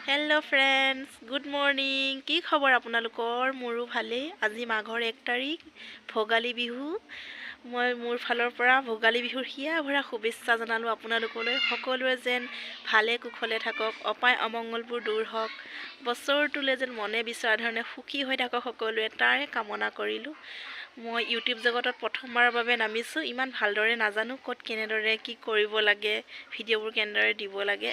Hello' friends, good morning. কি খবৰ আপোনালোকৰ? মোৰো ভালেই। আজি মাঘৰ 1 তাৰিখ, ভোগালী বিহু। মই মোৰ ফালৰ পৰা ভোগালী বিহুৰ হিয়া ভৰা শুভেচ্ছা জনালোঁ আপোনালোকলৈ। সকলোৱে যেন ভালে কুশলে থাকক, অপায় অমংগলবোৰ দূৰ হওক, বছৰটোলৈ যেন মনে বিচৰা ধৰণে সুখী হৈ থাকক সকলোৱে, তাৰে কামনা কৰিলোঁ। মই ইউটিউব জগতত প্ৰথমবাৰৰ বাবে নামিছোঁ। ইমান ভালদৰে নাজানো ক'ত কেনেদৰে কি কৰিব লাগে, ভিডিঅ'বোৰ কেনেদৰে দিব লাগে।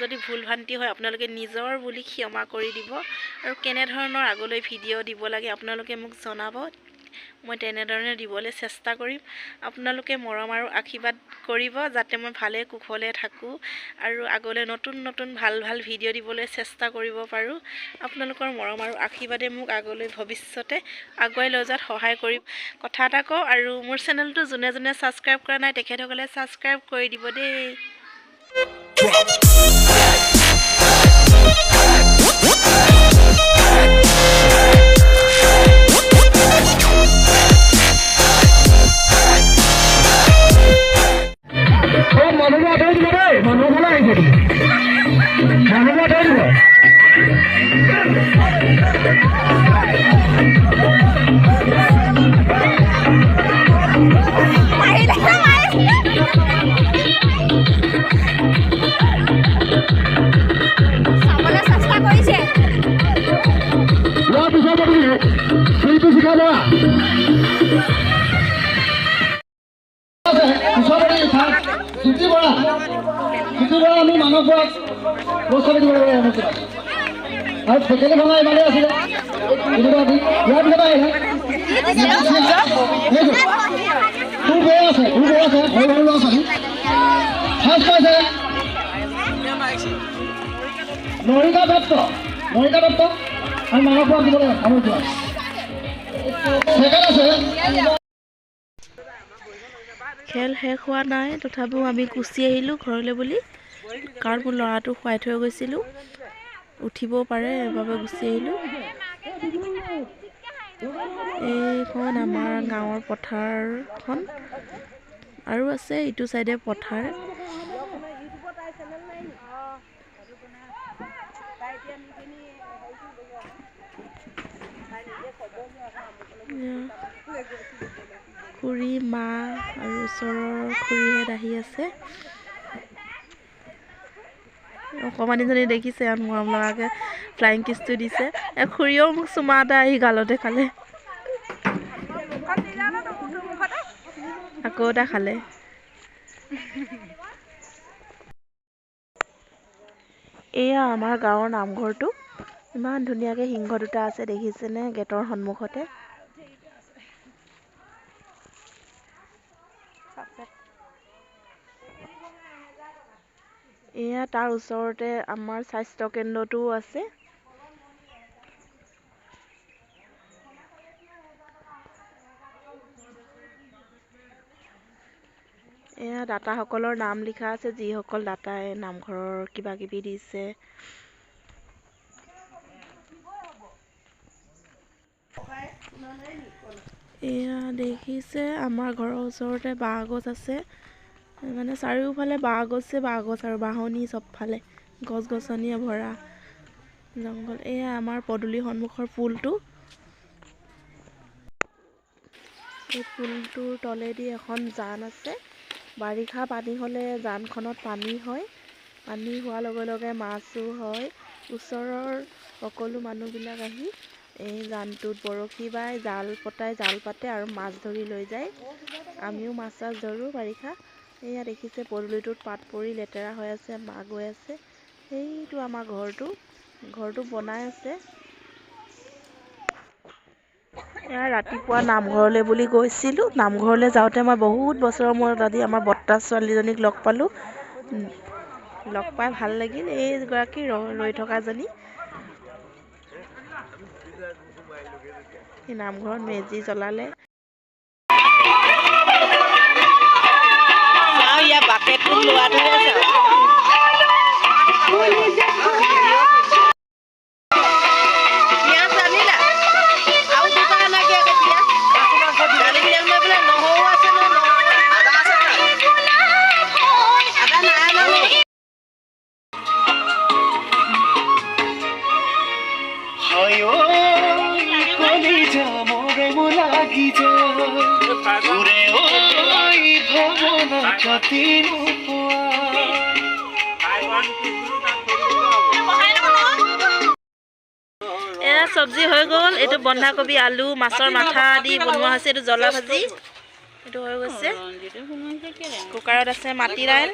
যদি ভুল ভ্ৰান্তি হয় আপোনালোকে নিজৰ বুলি ক্ষমা কৰি দিব, আৰু কেনেধৰণৰ আগলৈ ভিডিঅ' দিব লাগে আপোনালোকে মোক জনাব। মই তেনেধৰণে দিবলৈ চেষ্টা কৰিম। আপোনালোকে মৰম আৰু আশীৰ্বাদ কৰিব যাতে মই ভালে কুশলে থাকোঁ আৰু আগলৈ নতুন নতুন ভাল ভাল ভিডিঅ' দিবলৈ চেষ্টা কৰিব পাৰোঁ। আপোনালোকৰ মৰম আৰু আশীৰ্বাদে মোক আগলৈ ভৱিষ্যতে আগুৱাই লৈ যোৱাত সহায় কৰিব। কথা এটা কওঁ, আৰু মোৰ চেনেলটো যোনে যোনে ছাবস্ক্ৰাইব কৰা নাই তেখেতসকলে ছাবস্ক্ৰাইব কৰি দিব দেই। আমি মানুহবোৰক বস্তু দিব লাগে আৰু ফেকেলি ভঙা ইমানেই আছিলে। ইয়াৰ পিছত আহিলে তোৰ বৈ আছে সৰু সৰু ল'ৰা ছোৱালী ফাৰ্ষ্ট পাইছে নৰিকা দত্ত আৰু মানুহবোৰক দিব লাগে। আমি যোৱা ছেকেণ্ড আছে। খেল শেষ হোৱা নাই, তথাপিও আমি গুচি আহিলোঁ ঘৰলৈ বুলি, কাৰণ মোৰ ল'ৰাটো শুৱাই থৈ গৈছিলোঁ, উঠিবও পাৰে বাবে গুচি আহিলোঁ। এইখন আমাৰ গাঁৱৰ পথাৰখন, আৰু আছে ইটো চাইডে পথাৰ। খুৰী, মা আৰু ওচৰৰ খুৰীহেঁত আহি আছে। অকণমানিজনী দেখিছে আৰু মৰম লগাকৈ ফ্লাইং কিছটো দিছে। খুৰীয়েও মোক চুমা এটা আহি গালতে খালে, আকৌ এটা খালে। এয়া আমাৰ গাঁৱৰ নামঘৰটো, ইমান ধুনীয়াকৈ সিংহ দুটা আছে দেখিছেনে গেটৰ সন্মুখতে। এয়া তাৰ ওচৰতে আমাৰ স্বাস্থ্য কেন্দ্ৰটোও আছে। এয়া দাতাসকলৰ নাম লিখা আছে, যিসকল দাতাই নামঘৰৰ কিবা কিবি দিছে। এয়া দেখিছে আমাৰ ঘৰৰ ওচৰতে বাঁহ গছ আছে, মানে চাৰিওফালে বাঁহ গছ আৰু বাঁহনি, চবফালে গছ গছনিয়ে ভৰা জংঘল। এয়া আমাৰ পদূলিৰ সন্মুখৰ পুলটো, এই পুলটোৰ তলেদি এখন জান আছে। বাৰিষা পানী হ'লে জানখনত পানী হয়, পানী হোৱাৰ লগে লগে মাছো হয়। ওচৰৰ সকলো মানুহবিলাক আহি এই জানটোত বৰশী বাই, জাল পাতে আৰু মাছ ধৰি লৈ যায়। আমিও মাছ ধৰোঁ বাৰিষা। এয়া দেখিছে পদূলিটোত পাত পৰি লেতেৰা হৈ আছে, মাছ গৈ আছে। সেইটো আমাৰ ঘৰটো বনাই আছে। এয়া ৰাতিপুৱা নামঘৰলৈ বুলি গৈছিলোঁ। নামঘৰলৈ যাওঁতে মই বহুত বছৰৰ মূৰত আজি আমাৰ বৰ্তা ছোৱালীজনীক লগ পালোঁ। লগ পাই ভাল লাগিল। এইগৰাকী ৰৈ থকাজনী, নামঘৰত মেজি জ্বলালে। ইয়াৰ বাকেটটো লোৱাটো আছে। এয়া চব্জি হৈ গ'ল। এইটো বন্ধাকবি, আলু, মাছৰ মাথা দি বনোৱা হৈছে। এইটো জ্বলা ভাজি, এইটো হৈ গৈছে। কুকাৰত আছে মাটি দাইল।